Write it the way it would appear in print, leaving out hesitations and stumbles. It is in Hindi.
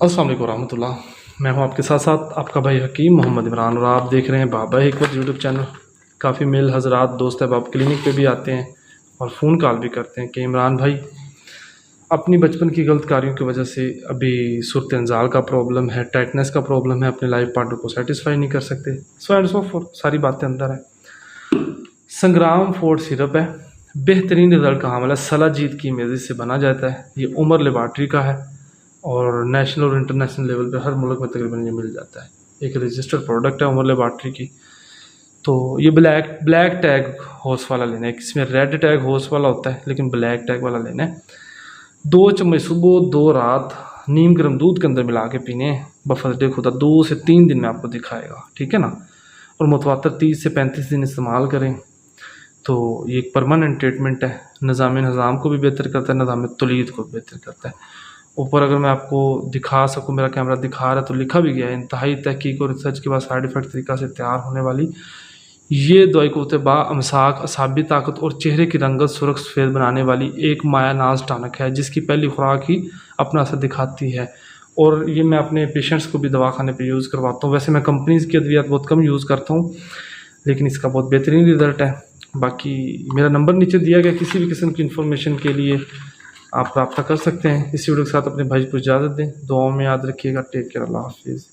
अस्सलाम वालेकुम रहमतुल्लाह। मैं हूं आपके साथ साथ आपका भाई हकीम मोहम्मद इमरान और आप देख रहे हैं बाबा हिकमत यूट्यूब चैनल। काफ़ी मेल हजरात दोस्त अहबाब क्लिनिक पे भी आते हैं और फ़ोन कॉल भी करते हैं कि इमरान भाई अपनी बचपन की गलत कार्यों की वजह से अभी सूरत इंजाल का प्रॉब्लम है, टाइटनेस का प्रॉब्लम है, अपने लाइफ पार्टनर को सेटिस्फाई नहीं कर सकते, सो एंड सो फोर्थ, सारी बातें अंदर है। संग्राम फोर्ट सिरप है, बेहतरीन रिजल्ट का हामिल है, सलाजीत की इमेज से बना जाता है। ये उमर लेबार्ट्री का है और नेशनल और इंटरनेशनल लेवल पे हर मुल्क में तकरीबन ये मिल जाता है। एक रजिस्टर्ड प्रोडक्ट है उमर लेबार्ट्री की। तो ये ब्लैक टैग होस वाला लेना है, इसमें रेड टैग होस वाला होता है लेकिन ब्लैक टैग वाला लेना है। 2 चम्मच सुबह 2 रात नीम गर्म दूध के अंदर मिला के पीने बफरदे खुदा 2 से 3 दिन में आपको दिखाएगा, ठीक है ना। और मुतवातर 30 से 35 दिन इस्तेमाल करें तो ये एक परमानेंट ट्रीटमेंट है। निज़ाम को भी बेहतर करता है, निज़ाम तौलीद को बेहतर करता है। ऊपर अगर मैं आपको दिखा सकूं, मेरा कैमरा दिखा रहा है तो लिखा भी गया है, इंतहाई तहकीक और रिसर्च के बाद साइड इफेक्ट तरीका से तैयार होने वाली ये दवाई को बा अमसाक असाबी ताकत और चेहरे की रंगत सुरख सफ़ेद बनाने वाली एक माया नाज टानक है, जिसकी पहली खुराक ही अपना असर दिखाती है। और ये मैं अपने पेशेंट्स को भी दवाखाने पे यूज़ करवाता हूँ। वैसे मैं कंपनीज़ की अद्वियात बहुत कम यूज़ करता हूँ लेकिन इसका बहुत बेहतरीन रिज़ल्ट है। बाकी मेरा नंबर नीचे दिया गया, किसी भी किस्म की इन्फॉर्मेशन के लिए आप रब्ता कर सकते हैं। इस वीडियो के साथ अपने भाई को इजाज़त दें, दुआओं में याद रखिएगा। टेक केयर, अल्लाह हाफिज़।